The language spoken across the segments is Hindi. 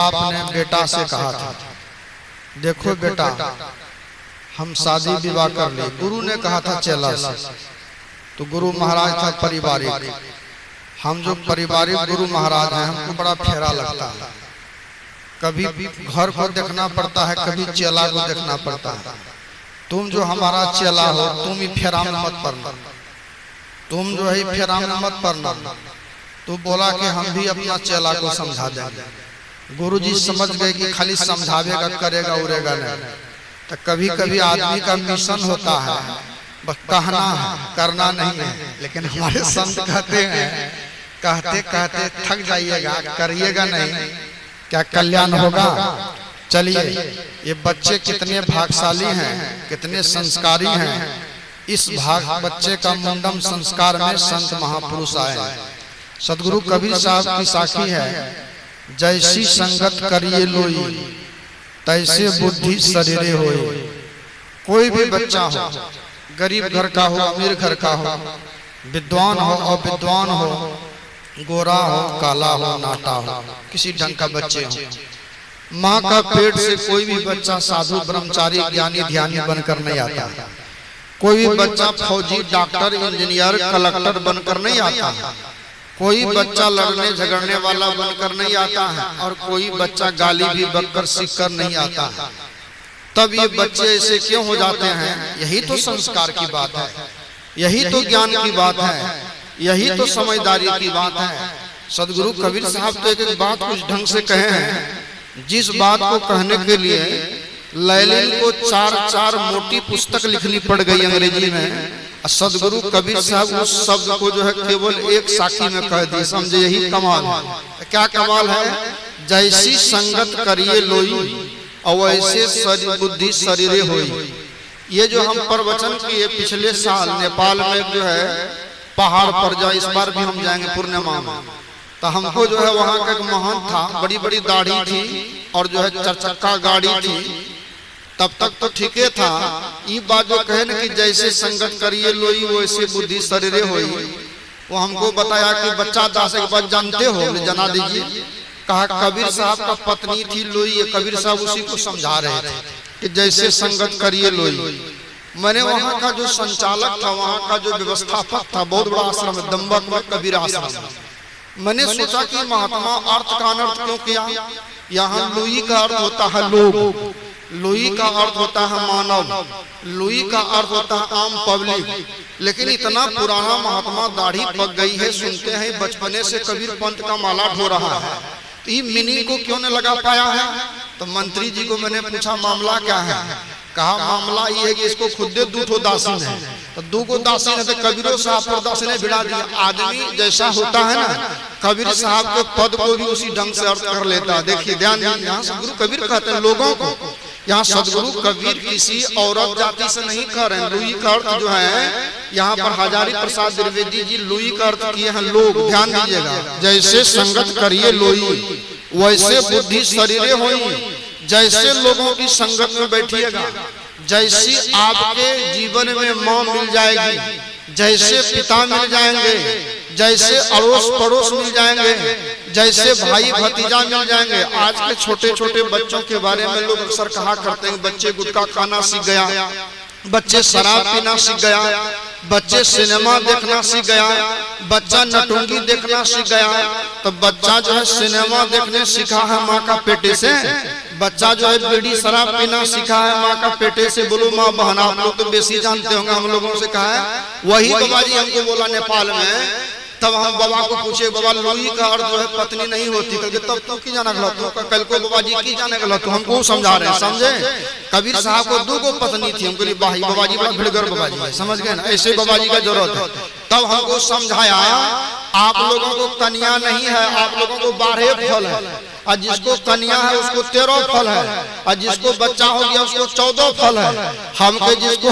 आपने बेटा से कहा था, देखो बेटा हम शादी विवाह कर ले। गुरु ने कहा था चेला से, तो गुरु महाराज था पारिवारिक। हम जो पारिवारिक गुरु महाराज हैं हमको बड़ा फेरा लगता है, कभी घर को देखना पड़ता है, कभी चेला को देखना पड़ता है। तुम जो हमारा चेला हो तुम ही फेरा में मत पड़ना, तुम जो है फेरा में मत पड़ना। तो बोला कि हम भी अपना चेला को समझा देंगे। गुरुजी समझ गए कि खाली समझावेगा करेगा उड़ेगा नहीं। तो कभी कभी आदमी का मिशन होता है बस कहना है करना नहीं है, लेकिन हमारे संत कहते हैं कहते कहते थक जाइएगा करिएगा नहीं, क्या कल्याण होगा। चलिए ये बच्चे कितने भाग्यशाली हैं, कितने संस्कारी हैं। इस बच्चे का मुंडन संस्कार में संत महापुरुष आए। सदगुरु कबीर साहब की साखी है, जैसी संगत करिए लोई तैसे बुद्धि शरीरे होई। कोई भी बच्चा हो, गरीब घर का हो अमीर घर का हो, विद्वान हो अविद्वान हो, गोरा हो काला हो नाटा हो, किसी ढंग का बच्चे हो, माँ का पेट से कोई भी बच्चा साधु ब्रह्मचारी ज्ञानी ध्यानी बनकर नहीं आता। कोई भी बच्चा फौजी डॉक्टर इंजीनियर कलेक्टर बनकर नहीं आता। कोई बच्चा लड़ने झगड़ने वाला बनकर नहीं आता है, और कोई बच्चा गाली भी बककर सीख कर नहीं आता है। तब ये बच्चे ऐसे क्यों हो जाते हैं? यही तो संस्कार की बात है, यही तो ज्ञान की बात है, यही तो समझदारी की बात है। सदगुरु कबीर साहब तो एक बात कुछ ढंग से कहे हैं, जिस बात को कहने के लिए लैलिन को चार मोटी पुस्तक लिखनी पड़ गई अंग्रेजी में। सदगुरु कबीर साहब उस शब्द को जो है केवल एक साखी में कह दी। समझे यही कमाल है। क्या कमाल है? जैसी संगत करिए लोई और वैसे बुद्धि शरीरे होई। ये जो हम प्रवचन किए पिछले साल नेपाल में जो है पहाड़ पर जा, इस बार भी हम जाएंगे पूर्णिमा में। तो हमको जो है वहाँ का एक महंत था, बड़ी बड़ी दाढ़ी थी और जो है 4 चक्का गाड़ी थी। तब तक तो ठीक था। ये बात जो कहे न कि जैसे संगत करिए लोई वैसे बुद्धि शरीरे होई, वो हमको बताया कि बच्चा 10 के बाद जानते हो, जना दीजिए। कहा कबीर साहब का पत्नी थी लोई, कबीर साहब उसी को समझा रहे थे कि जैसे संगत करिए लोई। मैंने वहाँ का जो संचालक था, वहाँ का जो व्यवस्थापक था, बहुत बड़ा आश्रम है दम्बक में कबीर आश्रम। मैंने सोचा कि महात्मा अर्थ का अनर्थ क्यों किया। यहाँ लोई का अर्थ होता है लोग, लोई का अर्थ होता है मानव, लोई का अर्थ होता है आम पब्लिक। लेकिन इतना पुराना महात्मा दाढ़ी पक गई है, सुनते हैं बचपने से कबीर पंथ का माला ढो रहा है, तो ये मीनिंग को क्यों नहीं लगा पाया है। तो मंत्री जी को मैंने पूछा मामला क्या है। कहा मामला ये है कि इसको खुद दूठो दासीन है, तो 2 को दासीन है, तो कबीर साहब पर दासीन भिड़ा दिया। आदमी जैसा होता है ना, कबीर साहब के पद को भी उसी ढंग से अर्थ कर लेता है। देखिए ध्यान दीजिए, यहाँ सदगुरु कबीर कहते हैं लोगों को, यहाँ सदगुरु कबीर किसी औरत जाति से नहीं कह रहे हैं। लुई का अर्थ जो है यहाँ पर हजारी प्रसाद द्विवेदी जी लुई का अर्थ किए हैं लोग। ध्यान दीजिएगा, जैसे संगत करिए लोई वैसे बुद्धि शरीरे होई। जैसे लोगों की संगत में बैठिएगा, जैसी आपके जीवन में माँ मिल जाएगी, जैसे पिता मिल जाएंगे, जैसे अड़ोस पड़ोस मिल जाएंगे, जैसे भाई भतीजा मिल जाएंगे। आज के छोटे छोटे बच्चों के बारे में लोग अक्सर कहा करते हैं बच्चे गुटखा खाना सीख गया, बच्चे शराब पीना सीख गया, बच्चे सिनेमा देखना सीख गया, बच्चा नटुंगी देखना सीख गया। तो बच्चा जो है सिनेमा देखने सीखा है माँ का पेटे से, बच्चा जो है बीड़ी शराब पीना सीखा है माँ का पेटे से। बोलो माँ बहन आप लोग तो बेसी जानते होंगे, हम लोगों से कहा है वही बाबा जी हमको बोला नेपाल में। तब हम बाबा को पूछे बाबा लोई का अर्थ जो है पत्नी नहीं होती, करके तब तो की जाना गलत हो। कल को बाबा जी की जाने गलत हो, हमको समझा रहे हैं। समझे कबीर साहब को 2 को पत्नी थी। हमको बाबा जी बड़ा भिड़गर बाबा जी, समझ गए ना, ऐसे बाबा जी का जरूरत है। तब हमको समझाया आप लोगों को कन्या नहीं है, आप लोगों को 12 फल है, और जिसको कन्या है उसको 13 फल है, और जिसको बच्चा हो गया उसको 14 फल है। हमको जिसको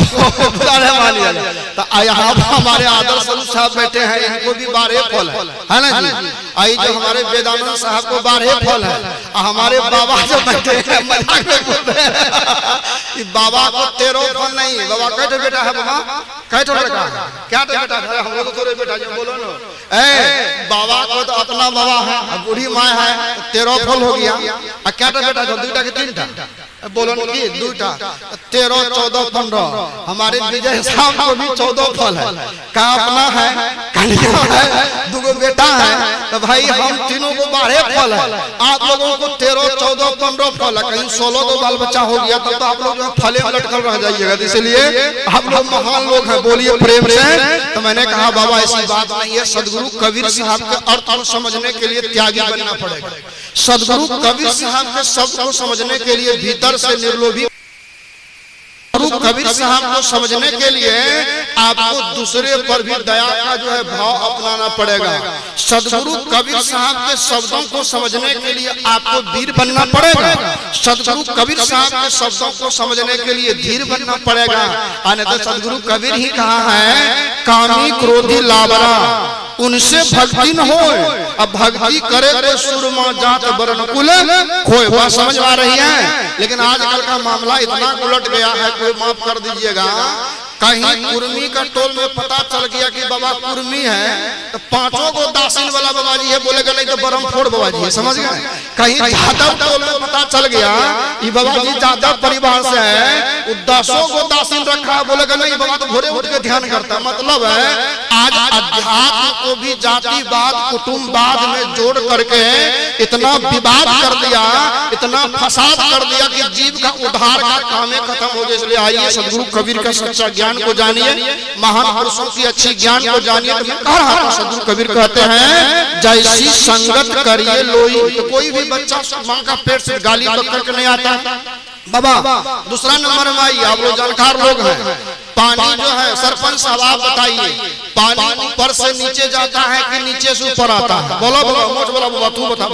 तो यहाँ हमारे आदर्श साहब बैठे हैं, इनको भी 12 फल है ना जी। आई जो हमारे वेदानंद साहब को 12 फल है, और हमारे बाबा जो बैठे हैं बाबा को 13 फल नहीं। बाबा कैसे बेटा है? बाबा कैसे बेटा है? क्या बेटा है? हम लोग तो बेटा जो बोलो ना बाबा को तो अपना बाबा है, बूढ़ी माँ है, 13 फल हो गया। क्या बेटा जो 2टा के 3टा बोलो की 2टा 13 14 15 हमारे विजय साहब को भी 14 फल है। का अपना है, कन्या है, 2 बेटा है, तो भाई हम तीनों को 12 फल है। आप लोगों को 13 14 15 फल है, कहीं 16 तो बाल बच्चा हो गया तब तो आप लोग जो फले में लटकल रह जाइएगा। इसलिए आप लोग महान लोग हैं, बोलिए प्रेम से। तो मैंने कहा बाबा ऐसी बात नहीं है, सदगुरु कबीर साहब के अर्थ को समझने के लिए त्यागी बनना पड़ेगा। सदगुरु कबीर साहब के शब्द को समझने के लिए भीतर से निर्लोभी, गुरु कबीर साहब को समझने के लिए आपको दूसरे पर भी दया का जो है भाव अपनाना पड़ेगा। सदगुरु कबीर साहब के शब्दों को समझने के लिए आपको वीर बनना पड़ेगा। सदगुरु कबीर साहब के शब्दों को समझने के लिए धीर बनना पड़ेगा। अन्यथा सदगुरु कबीर ही कहा है, कामी क्रोधी लावरा उनसे भक्ति न हो, अब भक्ति करे तो सुरमा जात वर्ण कुल खोए। बात समझ आ रही है? लेकिन आजकल का मामला इतना उलट गया है, कोई माफ कर दीजिएगा, कहीं कुर्मी का टोल में पता चल गया कि बाबा कुर्मी है तो 5 को दासिल वाला बाबा जी है, बोलेगा नहीं तो बरम फोड़ बाबा जी है। समझ गए? कहीं यादव टोल में पता चल गया ये बाबा जी यादव परिवार से है, 10 को दासिल रखा, बोलेगा नहीं बाबा तो भोरे उठ के ध्यान करता। मतलब है आज अध्यात्म को भी जातिवाद कुटुंबवाद में जोड़ करके इतना विवाद कर दिया, इतना फसाद कर दिया कि जीव का उद्धार का काम खत्म हो गया। इसलिए आइए सदगुरु कबीर का सच्चा ज्ञान को जानिए, महान पुरुषों की अच्छी ज्ञान को जानिए। तो मैं कह रहा था सदगुरु कबीर कहते हैं, जैसी संगत करिए लोई। तो कोई भी बच्चा मां का पेट से गाली बककर के नहीं आता बाबा। दूसरा नंबर में आइए, आप लोग जानकार लोग हैं, पानी जो है सरपंच साहब आप बताइए, पानी ऊपर से नीचे जाता है कि नीचे से ऊपर आता है? बोलो बोलो मोच बोलो बाबा, तू बता।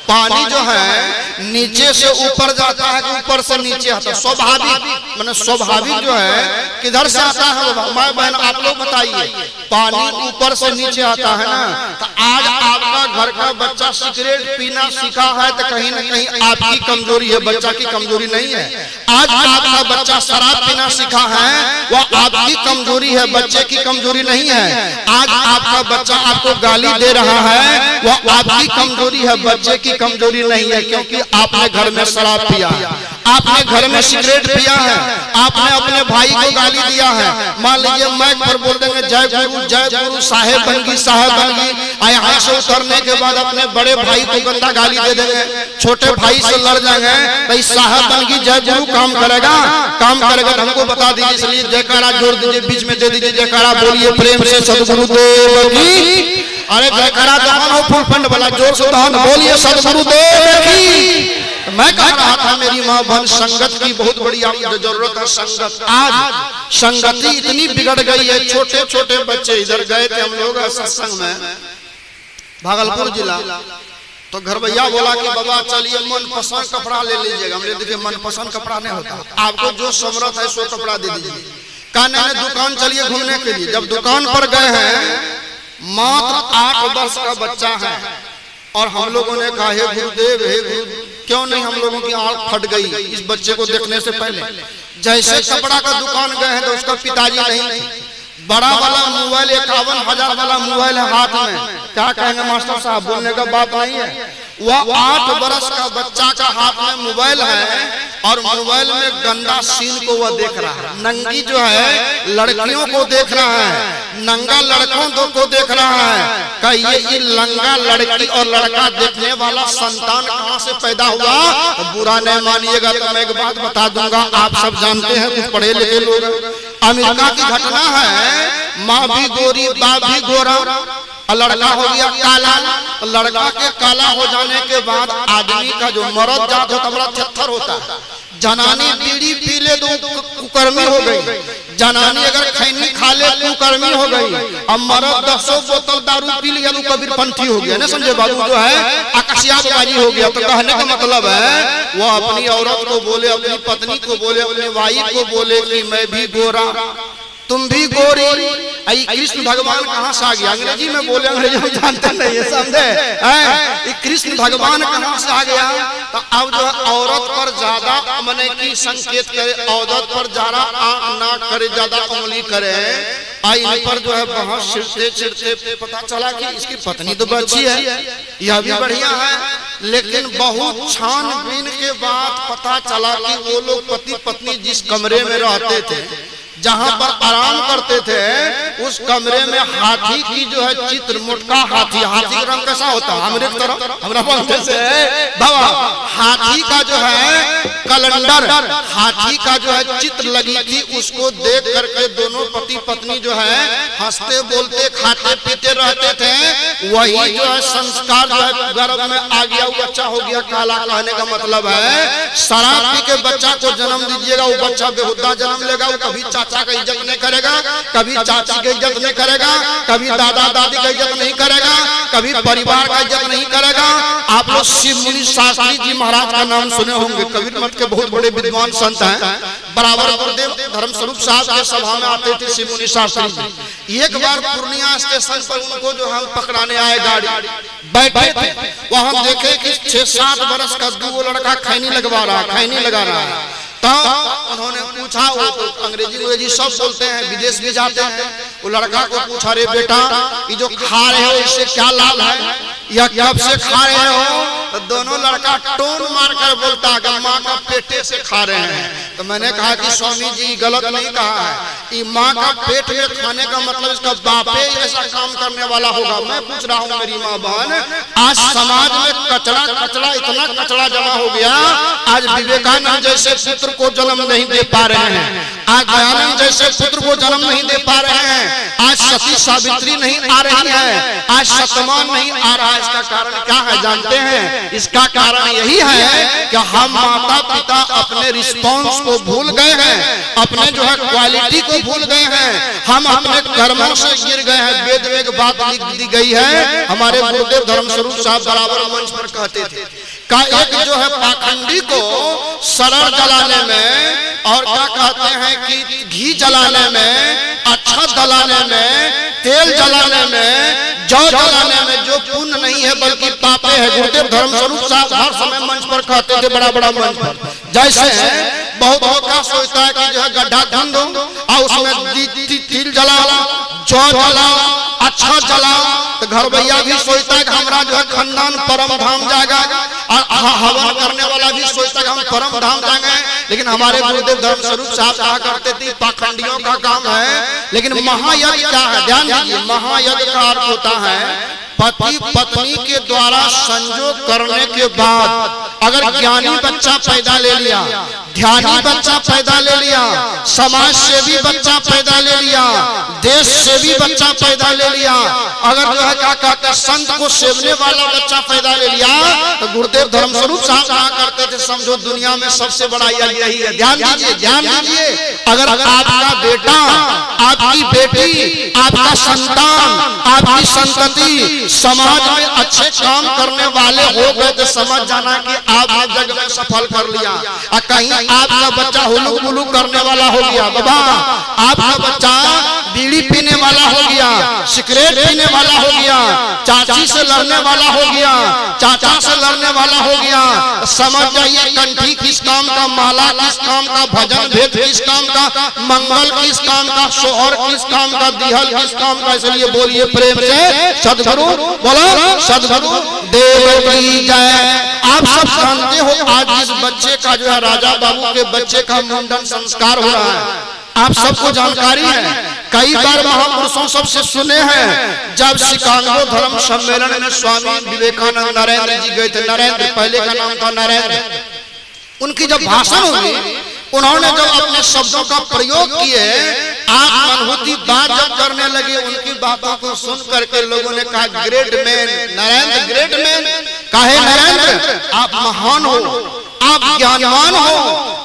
पानी जो है नीचे से ऊपर जाता है कि ऊपर से नीचे आता है? स्वाभाविक माने स्वाभाविक जो है किधर से आता है बाबा? माँ बहन आप लोग बताइए, पानी ऊपर से नीचे आता है ना। तो आज आपका घर का बच्चा सिगरेट पीना सीखा है तो कहीं ना कहीं आपकी कमजोरी है, बच्चा की कमजोरी नहीं है। आज आपका बच्चा शराब पीना सीखा है, वह आपकी कमजोरी है, बच्चे की कमजोरी नहीं है। आज आपका बच्चा आपको गाली दे रहा है, वह आपकी कमजोरी है, बच्चे की कमजोरी नहीं है, क्योंकि आपने घर में शराब पिया है, आपने घर में सिगरेट पिया है, आपने अपने भाई को गाली दिया है। मान लीजिए माइक पर बोल देंगे जय गुरु साहेब बनगी साहेब बनगी, यहाँ से उतरने के बाद अपने बड़े भाई को गंदा गाली दे देंगे, छोटे भाई से लड़ जाएंगे, भाई साहेब बनगी जय गुरु काम करेगा, काम करेगा तो हमको बता दीजिए। इसलिए जयकारा जोड़ दीजिए, बीच में दे दीजिए जयकारा, बोलिए प्रेम से सद्गुरुदेव की। अरे जयकारा जहां हो फुल फंड वाला जोर से बोलिए सद्गुरुदेव की। मैं कह रहा था मेरी माँ बहन, संगत की बहुत बड़ी जरूरत है। संगत आज संगति इतनी बिगड़ गई है, छोटे छोटे बच्चे इधर गए थे हम लोग सत्संग में भागलपुर जिला, तो घर भैया बोला कि बाबा चलिए मनपसंद कपड़ा ले लीजिएगा। हमने देखिए मनपसंद कपड़ा नहीं होता, आपको जो समर्थ है सो कपड़ा दे दीजिए। कहने में दुकान चलिए घूमने के लिए। जब दुकान पर गए हैं, मात्र 8 वर्ष का बच्चा है और हम लोगों ने कहा हे गुरुदेव हे गुरु, क्यों नहीं हम लोगों की आंख फट गई इस बच्चे को देखने से पहले। जैसे कपड़ा का दुकान गए हैं तो उसका पिताजी नहीं थे, बड़ा वाला मोबाइल 51,000 वाला मोबाइल है हाथ में। क्या कहेंगे मास्टर साहब, बोलने का बात नहीं है। वह 8 वर्ष का बच्चा का हाथ में मोबाइल है और मोबाइल में गंदा सीन को वह देख रहा है। नंगी जो है लड़कियों को देख रहा है, नंगा लड़कों को देख रहा है। कहिए ये लंगा लड़की और लड़का देखने वाला संतान कहाँ से पैदा हुआ? तो बुरा नहीं मानिएगा तो मैं एक बात बता दूंगा, आप सब जानते हैं, कुछ पढ़े लिखे लोग। अमेरिका की घटना है, माँ भी गोरी बाप भी गोरा, लड़का हो गया काला। लड़का के काला हो जाने के बाद आदमी का जो मर्द जात होता बड़ा थत्थर होता है। जनानी बीड़ी पी ले तो कुकर्मी हो गई, जनानी अगर खैनी खा ले कुकर्मी हो गई। अब मर्द 10 बोतल दारू पी लिया तो कबीरपंथी हो गया, ना समझे बाबू, जो है आकाशियाबाजी हो गया। तो कहने का मतलब है वो अपनी औरत को बोले, अपनी पत्नी को बोले, अपने वाइफ को बोले कि मैं भी गोरा तुम भी गोरी। कृष्ण भगवान कहाँ से आ गया? अंग्रेजी में बोले, अंग्रेजी में जानते नहीं है, समझे? कृष्ण भगवान कहाँ से आ गया? तो अब जो औरत पर ज्यादा मने की संकेत करे, औरत पर ज्यादा आंख ना करे, ज्यादा उंगली करे, आई पर जो है बहुत छिड़ते छिड़ते पता चला कि इसकी पत्नी तो बच्ची है, यह भी बढ़िया है, लेकिन बहुत छानबीन के बाद पता चला कि वो लोग पति पत्नी जिस कमरे में रहते थे, जहां पर आराम करते थे, उस कमरे में हाथी की जो है चित्र, मोटका हाथी, हाथी का रंग कैसा होता है हमारे तरफ, हमरा बोलते से बाबा, हाथी का जो है कैलेंडर, हाथी का जो है चित्र लगी थी, उसको देख करके दोनों पति पत्नी जो है हंसते बोलते खाते पीते रहते थे। वही जो है संस्कार जो है गर्भ में आ गया, वो बच्चा हो गया काला। कहने का मतलब है शराब पी के बच्चा को जन्म दीजिएगा, वो बच्चा बेहुदा जन्म लेगा, वो कभी चाचा का इज्जत नहीं करेगा, कभी चाची की इज्जत नहीं करेगा, कभी दादा दादी का इज्जत नहीं करेगा, कभी परिवार का इज्जत नहीं करेगा। आप लोग शिव मुनि शास्त्री जी महाराज का नाम सुने होंगे, कबीर मठ के बहुत बड़े विद्वान संत हैं। बराबर गुरुदेव धर्म स्वरूप साहब के सभा में आते थे शिव मुनि शास्त्री जी। एक बार पूर्णिया स्टेशन पर उनको जो हम पकड़ाने आए, गाड़ी बैठे थे, वहां देखे कि 6-7 वर्ष का 2 लड़का खैनी लगवा रहा, खैनी लगा रहा है। तो उन्होंने पूछा, वो तो अंग्रेजी सब बोलते हैं, विदेश भी जाते हैं, वो लड़का को पूछा, रे बेटा ये जो खा रहे हो इससे क्या लाभ है, या कब से खा रहे हो? तो दोनों लड़का टोन मारकर बोलता है माँ का पेटे से खा रहे हैं। तो मैंने कहा कि स्वामी जी गलत नहीं कहा है, ये माँ का पेट में खाने का मतलब इसका बापे ऐसा काम करने वाला होगा। मैं पूछ रहा हूँ मेरी माँ बहन, आज समाज में कचरा कचरा इतना कचरा जमा हो गया, आज विवेकानंद जैसे पुत्र को जन्म नहीं दे पा रहे हैं, आज दयानंद जैसे पुत्र को जन्म नहीं दे पा रहे हैं, आज सती सावित्री नहीं आ रही है, आज सतमान नहीं आ रहा है। इसका कारण क्या है जानते हैं? इसका कारण यही है कि हम माता पिता अपने रिस्पॉन्स को भूल गए हैं, अपने जो है क्वालिटी को भूल गए हैं, हम अपने कर्मों से गिर गए हैं। वेद में एक बात लिख दी गई है, हमारे गुरुदेव धर्म स्वरूप साहब बराबर मंच पर कहते थे का एक जो है पाखंडी को सरल जलाने में और क्या कहते हैं कि घी जलाने में, अच्छा जलाने में, तेल जलाने में, जौ जलाने में जो पुण्य नहीं है बल्कि पापे है। गुरुदेव धर्म स्वरूप साहब हर समय मंच पर कहते थे, बड़ा बड़ा मंच पर, जैसे बहुत मौका सोचता है कि जो है गड्ढा खन दो और उसमें तिल जलाओ, जौ जलाओ, अच्छा जलाओ, तो घर भैया भी सोचता है कि हमारा जो है खानदान परम धाम जाएगा, और हवन करने वाला भी सोचता है कि हम परम धाम जाएंगे। लेकिन हमारे गुरुदेव धर्म स्वरूप साहब कहा करते थे पाखंडियों का काम है, लेकिन महायज्ञ क्या है ध्यान दीजिए। महायज्ञ का अर्थ होता है पति पत्नी के द्वारा संजोग करने के बाद अगर ज्ञानी बच्चा पैदा ले लिया, ध्यानी बच्चा पैदा ले लिया, समाज से भी बच्चा पैदा ले लिया, देश से भी बच्चा पैदा ले लिया, अगर जो है क्या कहते हैं संत को सेवने वाला बच्चा पैदा ले लिया, तो गुरुदेव धर्म स्वरूप साहब कहा करते थे समझो दुनिया में सबसे बड़ा यही है। ध्यान दीजिए, ध्यान दीजिए, अगर आपका बेटा, आपकी बेटी, आपका संतान, आपकी संतति समाज में अच्छे काम करने वाले हो गए तो समझ जाना कि आप जग में सफल कर लिया। और कहीं आपका बच्चा हुलू मुलू करने वाला हो गया, बाबा आपका बच्चा बीड़ी पीने वाला हो गया, सिगरेट पीने वाला हो गया, चाची से लड़ने वाला हो गया, चाचा से लड़ने वाला हो गया, समझ जाइए कंठी किस काम का, माला किस काम का, भजन भेद किस काम का, मंगल किस काम का, सोहर किस काम का, दिहल किस काम का। इसलिए बोलिए प्रेम से सदगुरु, बोलो सदगुरु देव की जय। आप सब जानते हो आज इस बच्चे का जो है राजा बाबू के बच्चे का मुंडन संस्कार हो रहा है, आप सबको जानकारी है। कई बार महापुरुषों सबसे सुने हैं, जब शिकागो धर्म सम्मेलन में स्वामी विवेकानंद नरेंद्र जी गए थे, नरेंद्र पहले का नाम था नरेंद्र, उनकी जब भाषण हुई उन्होंने जब अपने शब्दों का प्रयोग किए, आप अनुभूति बात जब करने लगे, उनकी बातों को सुन करके लोगों ने कहा great man Narendra, great man कहे नरेंद्र आप महान हो, आप ज्ञानवान हो,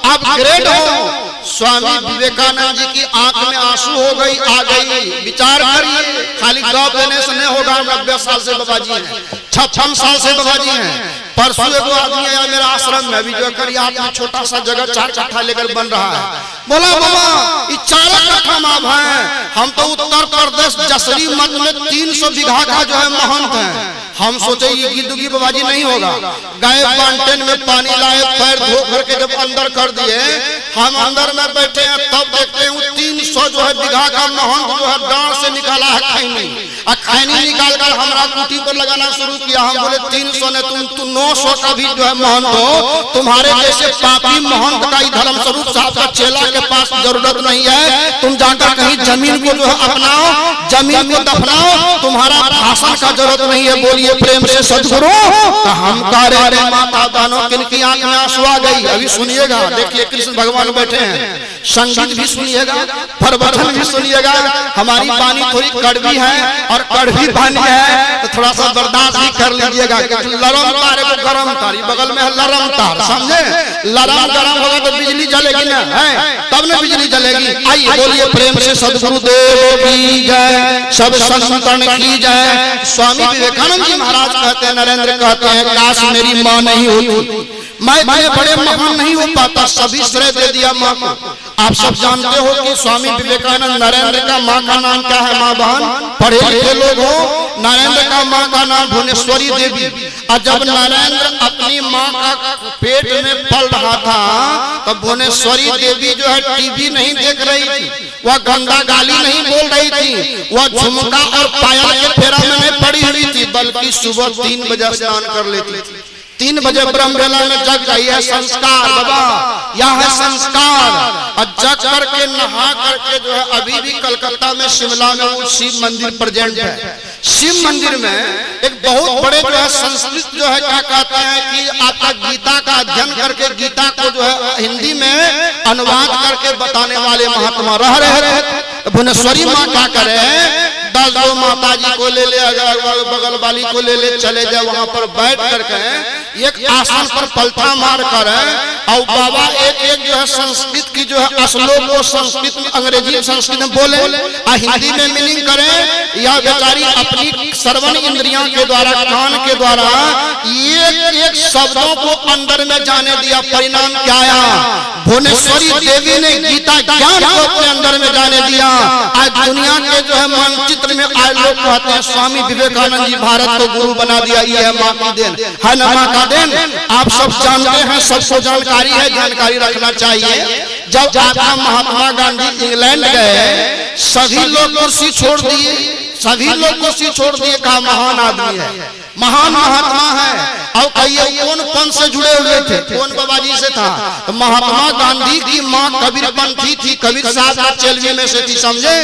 आप ग्रेट हो। स्वामी विवेकानंद जी की आंख में आंसू हो गई, आ गई। विचार करिए, खाली गाँव देने से नहीं होगा। 90 साल से बाबा जी हैं, 56 साल से बाबा जी हैं। परसों एगो आदमी आया मेरा आश्रम में, अभी जो करिया छोटा सा जगह 4 कट्ठा लेकर बन रहा है, बोला बाबा ये 4 कट्ठा माप है, हम तो उत्तर प्रदेश जसरी मठ में 300 बीघा का जो है महंत है। हम सोचे ये गिद्दुगी बाबा जी नहीं होगा, गए बाल्टन में पानी लाए, पैर धो करके जब अंदर कर दिए, हम अंदर में बैठे हैं, तब देखते हैं 300 जो है बीघा जगह का महंत जो है डांड से निकाला है खैनी, और खैनी निकाल कर हमारा कुटी पर लगाना शुरू किया। हम बोले 300 ने तुम 900 का भी जो है महंत हो, तुम्हारे जैसे पापी महंत का ही धर्म स्वरूप साहब का चेला के पास जरूरत नहीं है। तुम जाकर कहीं जमीन को जो है अपनाओ, जमीन को दफनाओ, तुम्हारा भाषण का जरूरत नहीं है। बोलिए प्रेम से सदगुरु। हम कह रहे माता बहनों किनकी आंख में आंसू आ गई? अभी सुनिएगा, देखिए कृष्ण भगवान बैठे हैं, संगीत भी सुनिएगा, प्रवचन भी सुनिएगा। हमारी वाणी थोड़ी कड़वी है और कड़वी वाणी है तो थोड़ा सा बर्दाश्त भी कर लीजिएगा। लरम तार को गरम तार, बगल में है लरम तार, समझे? लरम गरम होगा तो बिजली जलेगी ना, है तब ना बिजली जलेगी। आइए बोलिए प्रेम से सदगुरुदेव की जय, सब संतन की जय। स्वामी विवेकानंद जी महाराज कहते हैं, नरेंद्र कहते हैं, काश मेरी माँ नहीं होती, मैं बड़े महान नहीं हो पाता, सभी श्रेय दे दिया माँ को। आप सब जानते हो कि स्वामी विवेकानंद, नरेंद्र का माँ का नाम क्या है? माँ बहन पढ़े लिखे लोग हो। नरेंद्र का माँ का नाम भुवनेश्वरी देवी। और जब नरेंद्र अपनी माँ का पेट में पल रहा था तो भुवनेश्वरी देवी जो है टीवी नहीं देख रही थी, वह गंदा गाली नहीं बोल रही थी, वह झुमका और पायल के फेरा में नहीं पड़ी हुई थी, बल्कि सुबह 3 बजे स्नान कर लेती थी। 3 बजे ब्रह्म बेला में जग गई है संस्कार बाबा, यह है संस्कार। और जग करके नहा करके जो है अभी भी कलकत्ता में, शिमला में वो शिव मंदिर प्रेजेंट है। शिव मंदिर में एक बहुत बड़े जो है संस्कृत जो है क्या कहते हैं कि आपका गीता का अध्ययन करके गीता को जो है हिंदी में अनुवाद करके बताने वाले महात्मा रह रहे। भुवनेश्वरी माँ क्या करे, 10 माता जी को ले ले, बगल वाली को ले ले, चले जाए वहां पर बैठ करके एक आसन पर पलथा मार कर, और बाबा एक जो है संस्कृत की जो है श्लोक को संस्कृत में, अंग्रेजी संस्कृत में बोले और हिंदी में मीनिंग करें। या बेचारी अपनी श्रवण इंद्रियों के द्वारा, कान के द्वारा एक शब्दों को अंदर में जाने दिया। परिणाम क्या आया? भुवनेश्वरी देवी ने गीता ज्ञान को अपने अंदर में जाने दिया। आज दुनिया के जो है मानचित्र में आज लोग कहते हैं स्वामी विवेकानंद जी भारत को गुरु बना दिया। ये है माँ की देन, है ना माँ का देन? आप सब जानते हैं, सबको जानकारी है, जानकारी रखना चाहिए। जब आपका महात्मा गांधी इंग्लैंड गए, सभी लोग कुर्सी छोड़ दिए, सभी लोग कुर्सी छोड़ दिए, कहा महान आदमी है, महान महात्मा है। और कहिए कौन पंथ से जुड़े हुए थे? कौन बाबा जी से था? तो महात्मा गांधी की माँ कबीरपंथी थी, कबीर साहब का चेलवे में से थी, समझे?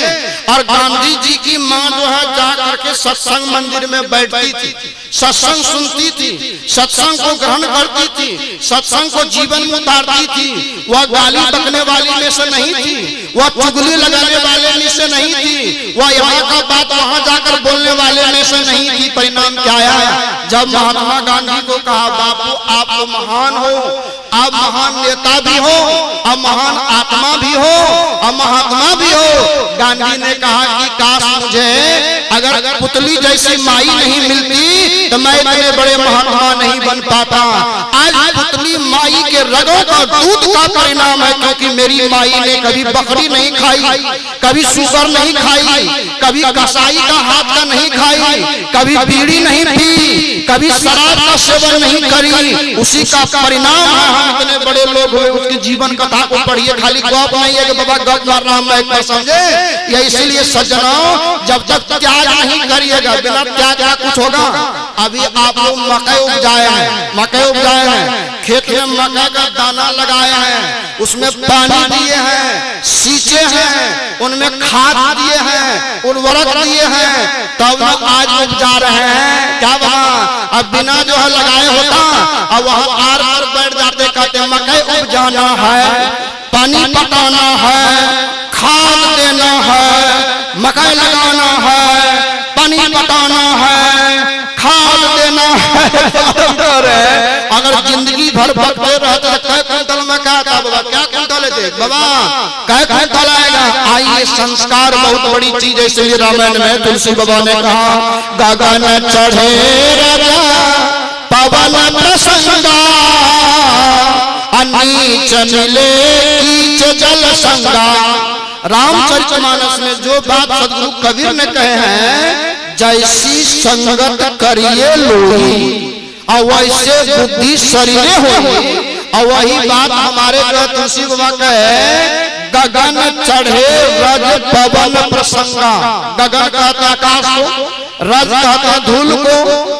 और गांधी जी की माँ जो है जा करके सत्संग मंदिर में बैठती थी, सत्संग सुनती थी, सत्संग को ग्रहण करती थी, सत्संग को जीवन में उतारती थी। वह गाली बकने वाली में से नहीं थी, वह चुगली लगाने वाले में से नहीं थी, वह यहाँ का बात वहां जाकर बोलने वाले में से नहीं थी। परिणाम क्या आया? जब महात्मा गांधी को कहा बापू आप तो महान हो, आप महान नेता भी हो, आप महान आत्मा भी हो और महात्मा भी हो, गांधी ने कहा कि काश मुझे अगर पुतली जैसी माई नहीं मिलती तो मैं इतने बड़े महात्मा नहीं बन पाता। आज पुतली माई के रगों का दूध का परिणाम है, क्योंकि मेरी माई ने कभी बकरी नहीं खाई, कभी सुगर नहीं खाई, कभी कसाई का हाथ का नहीं खाई, कभी बीड़ी नहीं पी, कभी शराब का सेवन नहीं करी। उसी का परिणाम है हम इतने बड़े लोग हुए। उसकी जीवन कथा को पढ़िए, खाली गप नहीं है कि बाबा गप मार रहा मैं एक बार, समझे? ये इसलिए सज्जनों, जब तक त्याग नहीं करिएगा, बिना त्याग का कुछ होगा? अभी आप लोग मकई उपजाए हैं, मकई उपजाए हैं, खेत में मकई का दाना लगाया है, उसमें पानी दिए हैं, सींचे हैं, उनमें खाद दिए हैं, उर्वरक दिए हैं, तब आज उपजा रहे हैं। क्या बना? अब बिना जो है लगाए होता, अब वहां आर आर बैठ जाते, कहते मकई उपजाना है, पानी पटाना है, खाद देना है, मकई लगाना है, पानी पटाना है, खाद देना है। अगर जिंदगी भर भटकते रहते तो कै कुंतल में क्या था बाबा? क्या कुंतल थे बाबा? कै कुंतल आएगा? आइए, संस्कार बहुत बड़ी चीज है। इसलिए रामायण में तुलसी बाबा ने कहा गगन चढ़े राजा पवन प्रसंगा, नीच मिले कीच जल संगा। रामचरितमानस में जो बात सदगुरु कबीर ने कहे हैं, जैसी संगत करिए लोही और वैसे बुद्धि शरीरे होई। और वही बात हमारे जो तुलसी बाबा कहे, गगन चढ़े रज पवन प्रसंगा। गगन कहते आकाश को, रज कहते धूल को,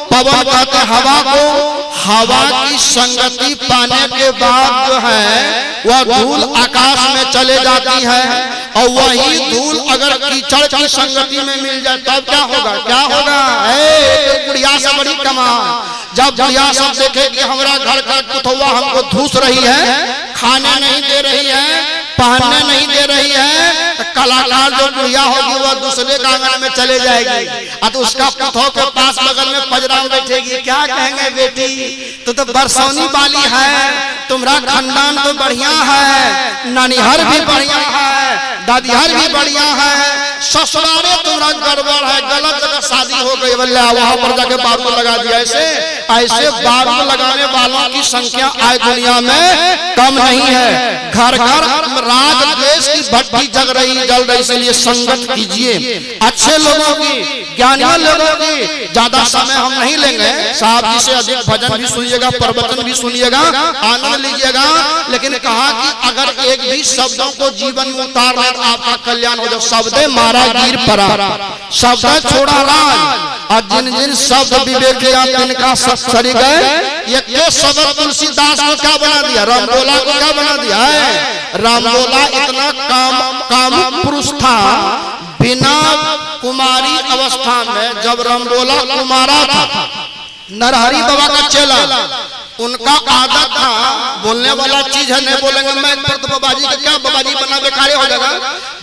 पवन कहते हवा को। हवा की संगति पाने के बाद जो है वह धूल आकाश में चले जाती है, और वही धूल अगर कीचड़ की संगति में मिल जाए तब क्या होगा? क्या होगा? बुढ़िया से बड़ी कमाल। जब बुढ़िया सब देखे कि हमारा घर का कुतवा हमको धूस रही है, खाने नहीं दे रही है, पहनने नहीं दे रही है, तो कलाकार जो बुढ़िया होगी वह दूसरे के आंगन में चले जाएगी, तो उसका पुतों के पास बगल में पजरा में बैठेगी। क्या कहेंगे? बेटी तो बरसौनी वाली है, तुम्हारा खानदान तो बढ़िया है, नानीहर भी बढ़िया है, दादीहर भी बढ़िया है, ससुराले तुम्हारा गड़बड़ है, गलत जगह शादी हो गई, बोले वहां पर जाके बाबू लगा दिया। ऐसे बाबू लगाने वालों की संख्या आज दुनिया में कम नहीं है। घर घर राग द्वेष की भट्टी जल रही, इसलिए संगत कीजिए अच्छे लोगों की, ज्ञानी लोगों की। ज्यादा समय हम नहीं लेंगे, साहब जी से अधिक भजन भी सुनिएगा, प्रवचन भी सुनिएगा, आनंद लीजिएगा। लेकिन कहा कि अगर एक भी शब्दों को जीवन में उतार रहे आपका कल्याण हो जाए। शब्द मारा गिर परा, शब्द छोड़ा राज, और जिन जिन शब्द विवेक इनका सब सरी गए। ये शब्द तुलसीदास को क्या बना दिया? रामबोला को क्या बना दिया है? रामबोला इतना काम पुरुष था, बिना कुमारी अवस्था में जब रामबोला कुमारा था, नरहरि बाबा का चेला, उनका आदत था बोलने वाला चीज है नहीं बोलेंगे मैं तो बाबाजी का क्या बाबाजी बना बेकारे हो जाएगा।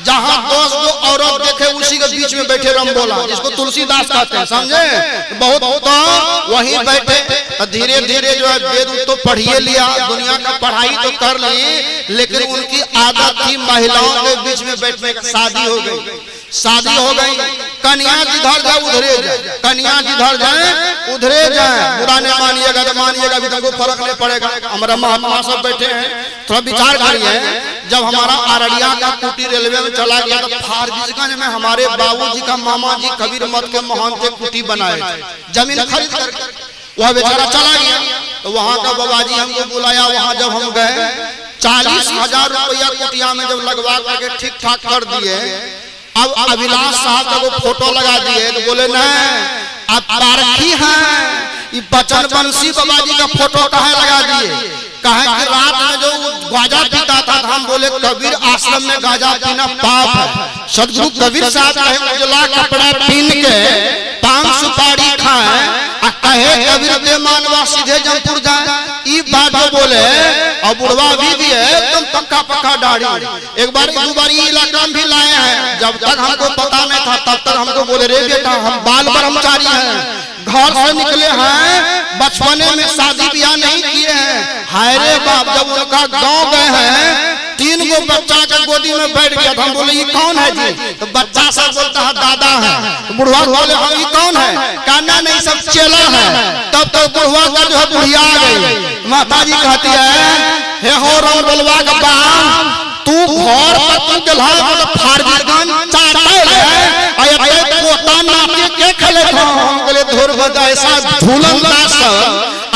जहां दोस्त जो औरत देखे उसी के बीच में बैठे रामबोला, जिसको तुलसीदास कहते हैं, समझे? बहुत तो वहीं बैठे, धीरे धीरे जो है वेद तो पढ़िए लिया, दुनिया का पढ़ाई तो कर ली, लेकिन उनकी आदत थी महिलाओं के बीच में बैठने का। शादी हो गई, शादी हो गई, कन्या जिधर जाए उधरे जाए, कन्या जिधर जाए उधरे जाए। बुरा नहीं मानिएगा तो मानिएगा, अभी तक फर्क नहीं पड़ेगा। हमारा महात्मा सब बैठे हैं, थोड़ा विचार करिए। जब हमारा अररिया का कुटी रेलवे में चला गया तो फारबिसगंज में हमारे बाबूजी का मामा जी कबीर मत के महंत कुटी बनाए थे, जमीन खरीद कर। वह बेचारा चला गया तो वहां का बाबाजी हमको बुलाया। वहां जब हम गए 40,000 रुपया कुटिया में जब लगवा करके ठीक ठाक कर दिए, अब अभिलाष साहब का वो फोटो लगा दिए तो बोले नहीं अब पारखी है, ये बचन बंसी बाबाजी का फोटो कहे लगा दिए। कहे कि रात में जो गांजा पीता था, हम बोले कबीर आश्रम में गांजा पीना पाप है। सदगुरु कबीर साहब कहे उजला कपड़ा पहन के पान सुपारी खाए, कहे कबीर दे मानवा सीधे जमपुर जाए। ई बात जो बोले, और बुढ़वा भी है एकदम पक्का पक्का दाढ़ी। एक बार दो बार इलाका में भी लाए हैं, जब तक हमको पता नहीं था तब तक हमको बोले रे बेटा हम बाल ब्रह्मचारी हैं, घर से निकले हैं, बचपने में शादी ब्याह नहीं किए हैं। हाय रे बाप, जब उनका गांव गए हैं 3 गो बच्चा के गोदी में बैठ गया था। हम बोले ये कौन है जी? तो बच्चा सब बोलता है दादा है। तो बुढ़वा बोले हम ये कौन है? कहना नहीं सब चेला है। तब तो बुढ़वा का जो है बुढ़िया आ गई। माता जी कहती है हे हो राम बलवा का बाप, तू घर पर तू गला तो फारबिसगंज चाटे ले पोता नाचे के खेले था। हम बोले धुर बजा ऐसा झूलनदास सब,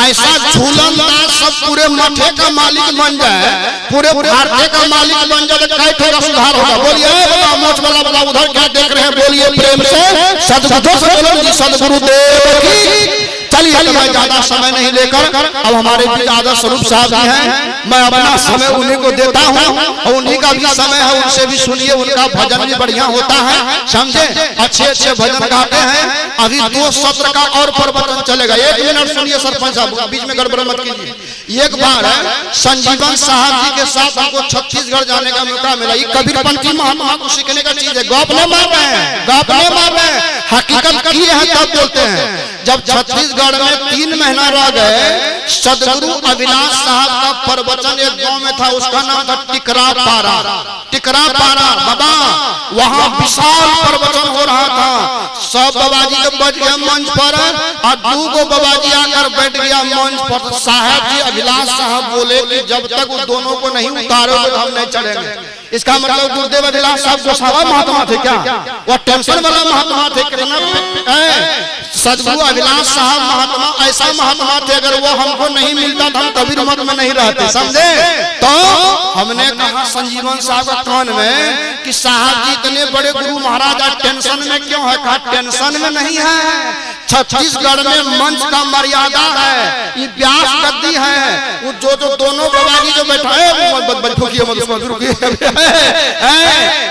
ऐसा झूलनदास सब पूरे मठे का मालिक बन जाए, पूरे भारतीय का मालिक बन जाए तो कैसे सुधार होगा? बोलिए बाबा मोच वाला बाबा उधर क्या देख रहे हैं? बोलिए प्रेम से सदगुरु से बोलो जी सदगुरुदेव की। चलिए मैं ज्यादा समय नहीं लेकर, अब हमारे बीच आदर्श स्वरूप साहब जी हैं, मैं अपना समय उन्हीं को देता हूं, और उन्हीं का भी समय है, उनसे भी सुनिए। उनका भजन भी बढ़िया होता है, समझे? अच्छे अच्छे भजन गाते हैं। अभी 2 सत्र का और प्रवचन चलेगा। 1 मिनट सुनिए सरपंच साहब, बीच में गड़बड़ मत कीजिए। एक बार संजीवन साहब जी के साथ हमको छत्तीसगढ़ जाने का मौका मिला। ये कबीरपंथी महात्मा को सीखने का चीज है, गप नहीं मार रहे हैं, गप नहीं मार रहे हैं, हकीकत की है तब बोलते हैं। जब छत्तीसगढ़ में 3 महीना रह गए, सदगुरु अभिलाष साहब का प्रवचन एक गांव में था, उसका नाम था टिकरा पारा। टिकरा पारा बाबा, वहां विशाल प्रवचन हो रहा था। सब बाबाजी के बैठ गए मंच पर, और 2 गो बाबाजी आकर बैठ गया मंच पर। साहब जी अभिलाष साहब बोले कि जब तक वो दोनों को नहीं उतारोगे तो हम नहीं चढ़ेंगे। इसका मतलब गुरुदेव अभिलाष साहब गोसावा महात्मा थे क्या? वो टेंशन वाला महात्मा थे? सदगुरु अभिलाष साहब महात्मा ऐसा महात्मा थे, अगर वो हमको नहीं मिलता था हम कबीर मत में नहीं रहते। रहते, समझे। तो हमने कहा संजीवन साहब के कान में कि साहब जी इतने बड़े गुरु महाराज आज टेंशन में क्यों है? कहा टेंशन में नहीं है, छत्तीसगढ़ में मंच का मर्यादा है, ये व्यास गद्दी है। वो जो दोनों बाबाजी जो बैठा है,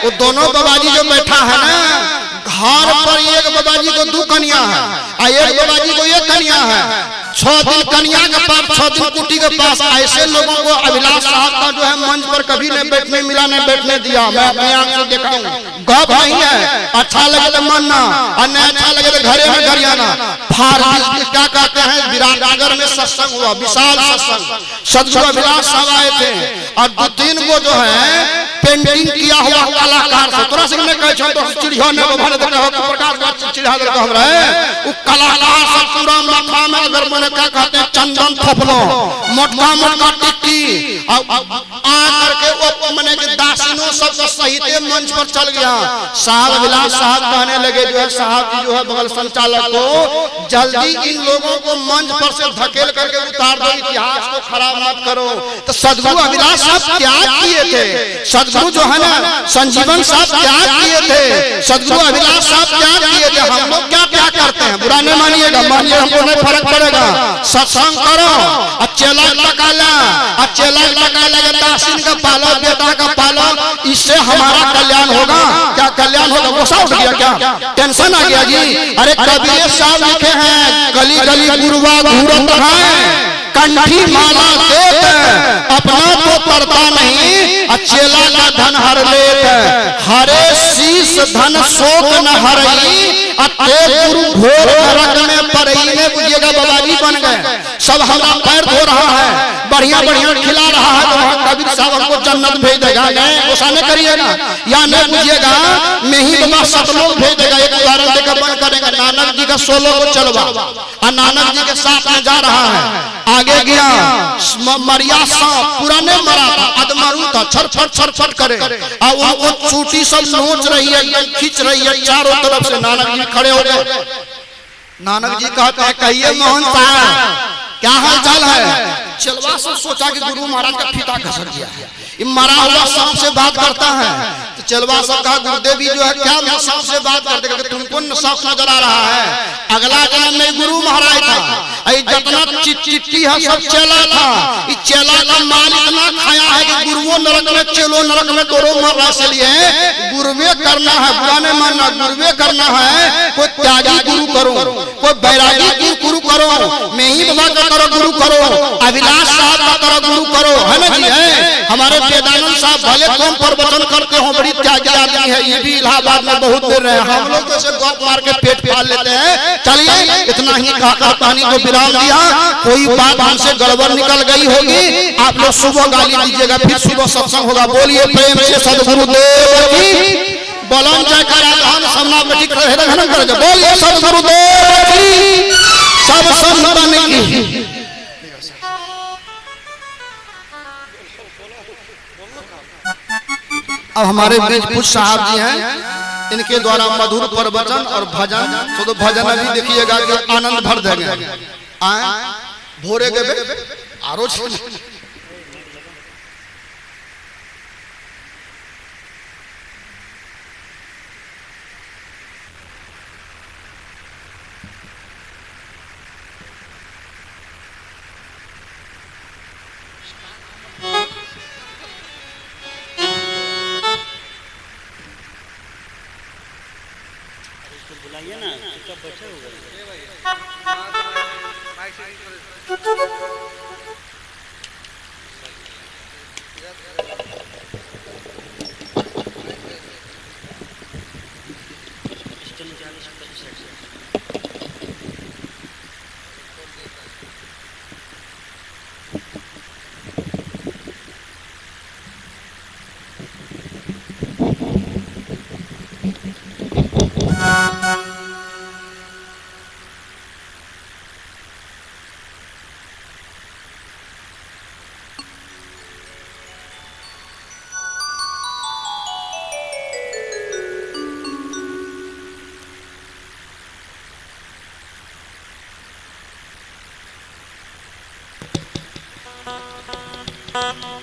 वो दोनों बाबाजी जो बैठा है ना, घर पर एक बाबाजी को 2 कन्या है और एक बाबाजी को 1 कन्या है। 6 दिन कन्या के पास, 6 दिन कुटी के पास। ऐसे लोगों को अभिलाष साहब का जो है मंच पर कभी नहीं बैठने मिला, नहीं बैठने दिया। मैं अपनी आंख से देखा हूँ, गप नहीं है। अच्छा लगे तो मानना और नहीं अच्छा लगे तो घरे में गरियाना। फारसी क्या कहते हैं, विराटनगर में सत्संग हुआ, विशाल सत्संग। सदगुरु अभिलाष साहब आए थे और 2-3 को जो है पेंटिंग किया हुआ कलाकार से तोरा से मैं कह तो चिड़िया ने बभन देना हो प्रकाश चिड़िया दे हम रहे वो कलाकार सब पूरा माथा में अगर मैंने क्या कहते हैं चंदन थपलो मोटका टिक्की आ करके वो मैंने के दासिनों सब सहित मंच पर चल गया। साहब विलास साहब कहने लगे जो है साहब जी जो है बगल संचालक को जल्दी इन लोगों को मंच पर से धकेल करके उतार दो, इतिहास को खराब मत करो। तो सदगुरु अभिलाष साहब क्या किए थे, सदगुरु जो है ना संजीवन साहब क्या किए थे, सदगुरु अभिलाष साहब क्या किए थे। हम लोग क्या क्या करते हैं, बुरा नहीं मानिएगा, मानिए हमको नहीं फर्क पड़ेगा। सत्संग करो, चेला लगा दासिन का पालो, बेटा का पालो, इससे हमारा कल्याण होगा। क्या कल्याण होगा? गुस्सा उठ गया क्या, टेंशन आ गया जी? अरे कबीर साहब लिखे हैं गली गली गुरुवा घूरत है, कंठी माला देत अपना तो पड़ता नहीं, चेला का धन हर लेत, हरे शीश धन शोक न हरई, गुरु घोर नरक में पड़ई। ने बुझिएगा बाबाजी बन गए, सब हमारा पैर धो रहा है, बढ़िया बढ़िया खिला रहा है, तो वहाँ कबीर साहब हमको जन्नत भेज देगा। नहीं गुस्सा नहीं करिएगा, या नहीं बुझिएगा मैं ही बाबा सतलोक भेज देगा। एक उदाहरण देकर बंद करेंगे, नानक जी का 16 को चलवा और नानक जी के साथ में जा रहा है, आगे गया मरिया सांप पुराने मरा था, अदमरू था, छर करे और वो चूटी सब नोच रही है, खींच रही है चारों तरफ से। नानक जी खड़े हो गए, नानक जी कहते हैं कहिए मोहन साहब क्या हाल चाल है। चलवा से सोचा कि गुरु महाराज का फीता घसर गया है, ये मरा हुआ सांप से बात करता है। तो चलवा सब कहा गुरुदेव जी जो है क्या मैं सांप से बात करते करते तुमको सांप नजर आ रहा है, अगला जन्म में गुरु महाराज था, जितना चिट्ठी है सब चेला था, इस चेला का माल इतना खाया है कि गुरुओं नरक में चेलो नरक में दोनों मर रहा। इसलिए गुरुवे करना है, बुरा नहीं मानना, गुरुवे करना है। कोई त्यागी गुरु करो, कोई बैरागी गुरु करो, मैं ही बाबा का करो गुरु करो, अभिलाष साहब का करो गुरु करो, है ना जी। है हमारे वेदानंद साहब भले कम प्रवचन करते हो, बड़ी त्यागी आदमी है, ये भी इलाहाबाद में बहुत देर रहे। हम लोग जैसे गप मार के पेट पाल लेते हैं। चलिए इतना ही कहानी को विराम दिया, कोई बात हमसे गड़बड़ निकल गई होगी आप लोग सुबह गाली दीजिएगा, फिर सुबह सत्संग होगा। बोलिए प्रेम से सदगुरुदेव की बोलम जयकारा धान समना बेटी कर बोलिए सदगुरुदेव की सब संतन की। अब हमारे बीच कुछ साहब जी हैं, इनके द्वारा मधुर प्रवचन और भजन, तो भजन अभी देखिएगा कि आनंद भर देंगे। आए भोरे के आरो बुलाइए ना, सब बैठे हो गए। था।